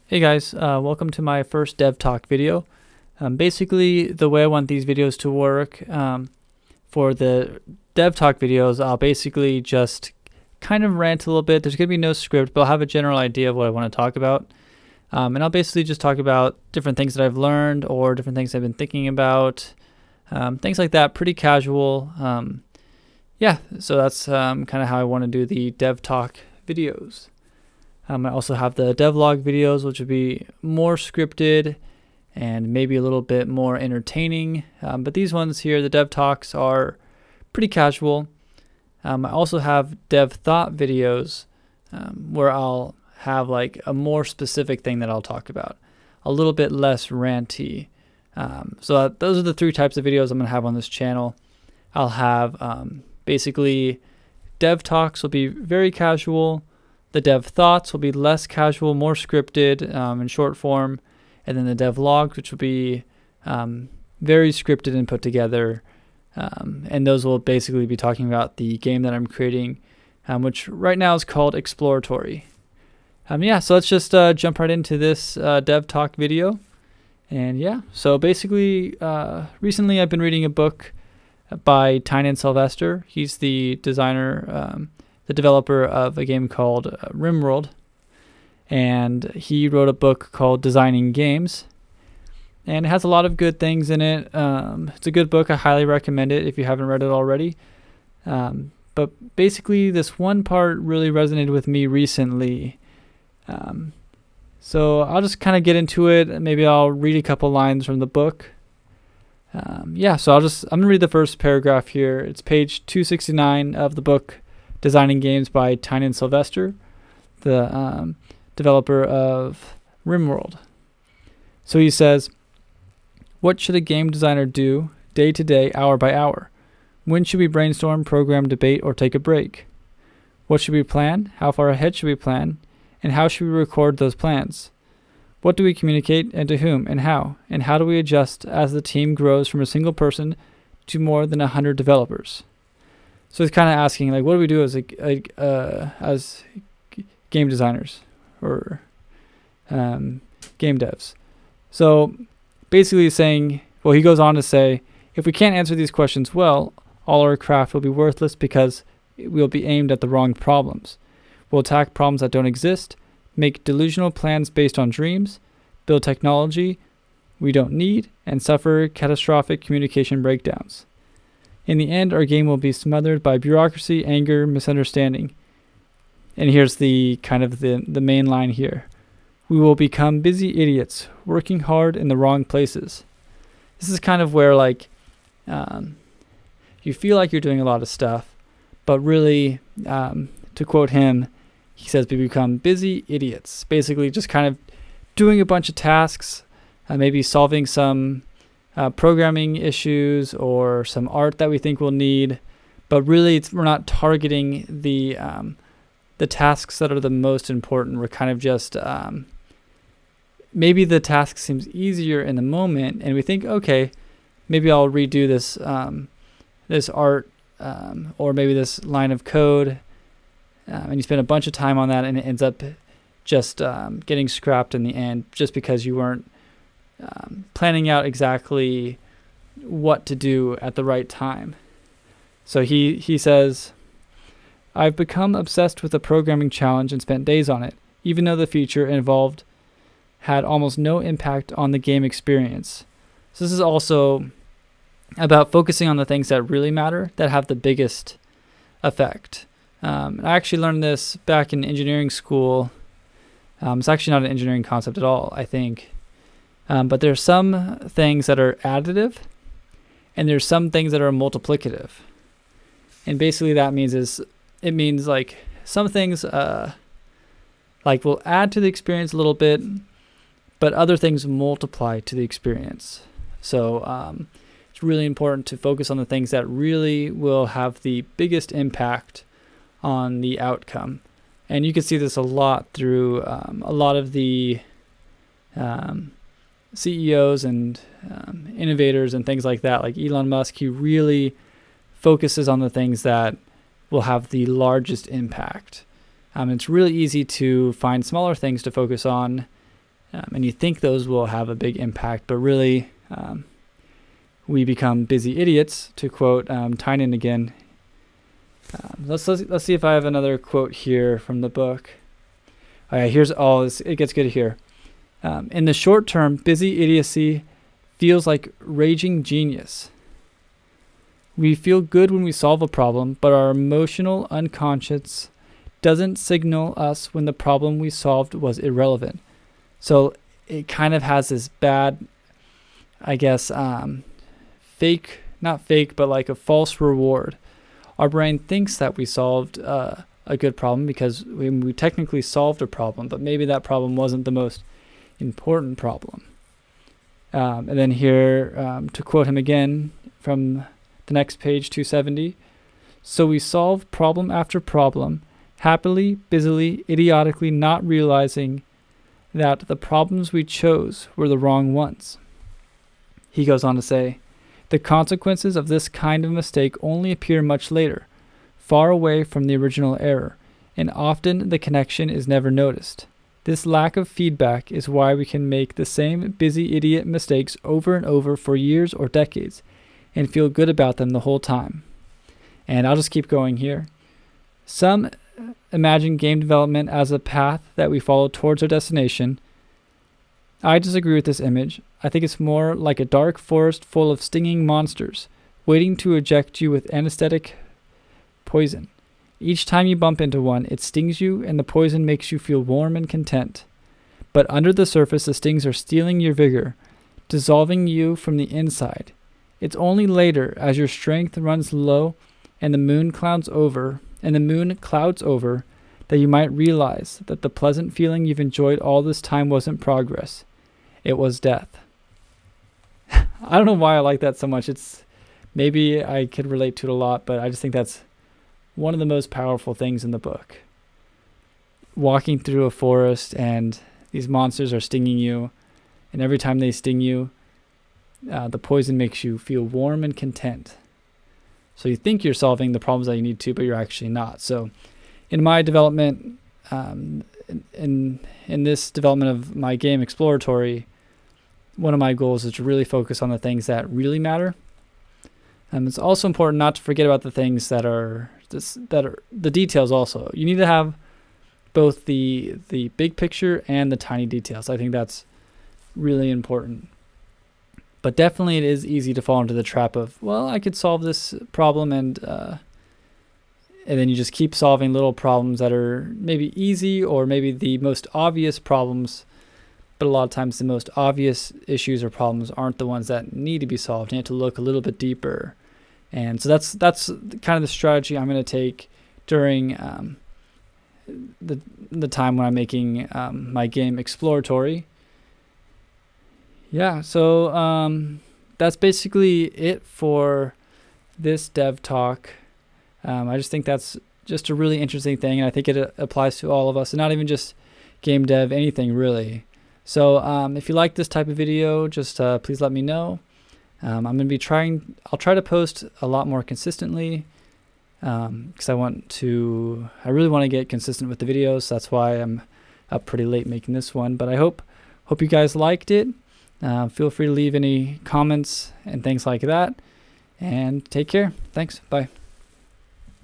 Hey guys, welcome to my first Dev.Talk video. Basically, the way I want these videos to work, for the Dev.Talk videos, I'll basically just kind of rant a little bit. There's going to be no script, but I'll have a general idea of what I want to talk about. And I'll basically just talk about different things that I've learned or different things I've been thinking about, things like that, pretty casual. Yeah, so that's kind of how I want to do the Dev.Talk videos. I also have the devlog videos, which would be more scripted and maybe a little bit more entertaining. But these ones here, the Dev Talks, are pretty casual. I also have Dev Thought videos where I'll have like a more specific thing that I'll talk about, a little bit less ranty. So those are the three types of videos I'm going to have on this channel. I'll have basically Dev Talks will be very casual. The Dev Thoughts will be less casual, more scripted in short form. And then the Dev Logs, which will be very scripted and put together. And those will basically be talking about the game that I'm creating, which right now is called Exploratory. Yeah, so let's just jump right into this Dev Talk video. And yeah, so basically, recently I've been reading a book by 𝗗𝗲𝘃.𝗧𝗵𝘀. He's the designer, the developer of a game called RimWorld, and he wrote a book called Designing Games, and it has a lot of good things in it. It's a good book. I highly recommend it if you haven't read it already. But basically, this one part really resonated with me recently. So I'll just kind of get into it. Maybe I'll read a couple lines from the book. Yeah, so I'm gonna read the first paragraph here. It's page 269 of the book Designing Games by 𝗗𝗲𝘃.𝗧𝗵𝘀, the developer of RimWorld. So he says, what should a game designer do day to day, hour by hour? When should we brainstorm, program, debate, or take a break? What should we plan? How far ahead should we plan? And how should we record those plans? What do we communicate, and to whom, and how? And how do we adjust as the team grows from a single person to more than 100 developers? So it's kind of asking, like, what do we do as game designers or game devs? So basically he's saying, well, he goes on to say, if we can't answer these questions well, all our craft will be worthless because we'll be aimed at the wrong problems. We'll attack problems that don't exist, make delusional plans based on dreams, build technology we don't need, and suffer catastrophic communication breakdowns. In the end, our game will be smothered by bureaucracy, anger, misunderstanding. And here's the kind of the main line here. We will become busy idiots, working hard in the wrong places. This is kind of where, like, you feel like you're doing a lot of stuff, but really, to quote him, he says we become busy idiots. Basically just kind of doing a bunch of tasks, maybe solving some programming issues or some art that we think we'll need, but really we're not targeting the tasks that are the most important. We're kind of just maybe the task seems easier in the moment, and we think, okay, maybe I'll redo this this art or maybe this line of code, and you spend a bunch of time on that, and it ends up just getting scrapped in the end, just because you weren't planning out exactly what to do at the right time. So he says, I've become obsessed with a programming challenge and spent days on it, even though the feature involved had almost no impact on the game experience. So this is also about focusing on the things that really matter, that have the biggest effect. I actually learned this back in engineering school. It's actually not an engineering concept at all, I think. But there's some things that are additive, and there's some things that are multiplicative. And basically that means like some things like will add to the experience a little bit, but other things multiply to the experience. So it's really important to focus on the things that really will have the biggest impact on the outcome. And you can see this a lot through a lot of the CEOs and innovators and things like that, like Elon Musk. He really focuses on the things that will have the largest impact. It's really easy to find smaller things to focus on And you think those will have a big impact, but really we become busy idiots, to quote Tynan again. Let's see if I have another quote here from the book. All right, it gets good here. In the short term, busy idiocy feels like raging genius. We feel good when we solve a problem, but our emotional unconscious doesn't signal us when the problem we solved was irrelevant. So it kind of has this bad, I guess, not fake, but like a false reward. Our brain thinks that we solved a good problem because we technically solved a problem, but maybe that problem wasn't the most important problem. And then here, to quote him again from the next page, 270, so we solve problem after problem, happily, busily, idiotically, not realizing that the problems we chose were the wrong ones. He goes on to say, the consequences of this kind of mistake only appear much later, far away from the original error, and often the connection is never noticed. This lack of feedback is why we can make the same busy idiot mistakes over and over for years or decades, and feel good about them the whole time. And I'll just keep going here. Some imagine game development as a path that we follow towards our destination. I disagree with this image. I think it's more like a dark forest full of stinging monsters, waiting to eject you with anesthetic poison. Each time you bump into one, it stings you, and the poison makes you feel warm and content. But under the surface, the stings are stealing your vigor, dissolving you from the inside. It's only later, as your strength runs low and the moon clouds over, that you might realize that the pleasant feeling you've enjoyed all this time wasn't progress. It was death. I don't know why I like that so much. Maybe I could relate to it a lot, but I just think that's one of the most powerful things in the book. Walking through a forest and these monsters are stinging you, and every time they sting you, the poison makes you feel warm and content. So you think you're solving the problems that you need to, but you're actually not. So in my development, in this development of my game Exploratory, one of my goals is to really focus on the things that really matter. It's also important not to forget about the things that are the details also. You need to have both the big picture and the tiny details. I think that's really important. But definitely it is easy to fall into the trap of, well, I could solve this problem, and then you just keep solving little problems that are maybe easy or maybe the most obvious problems, but a lot of times the most obvious issues or problems aren't the ones that need to be solved. You have to look a little bit deeper. And so that's kind of the strategy I'm going to take during the time when I'm making my game Exploratory. Yeah, so that's basically it for this dev talk. I just think that's just a really interesting thing, and I think it applies to all of us, and not even just game dev, anything really. So if you like this type of video, just please let me know. I'll try to post a lot more consistently, because I really want to get consistent with the videos. So that's why I'm up pretty late making this one, but I hope you guys liked it. Feel free to leave any comments and things like that, and take care. Thanks. Bye.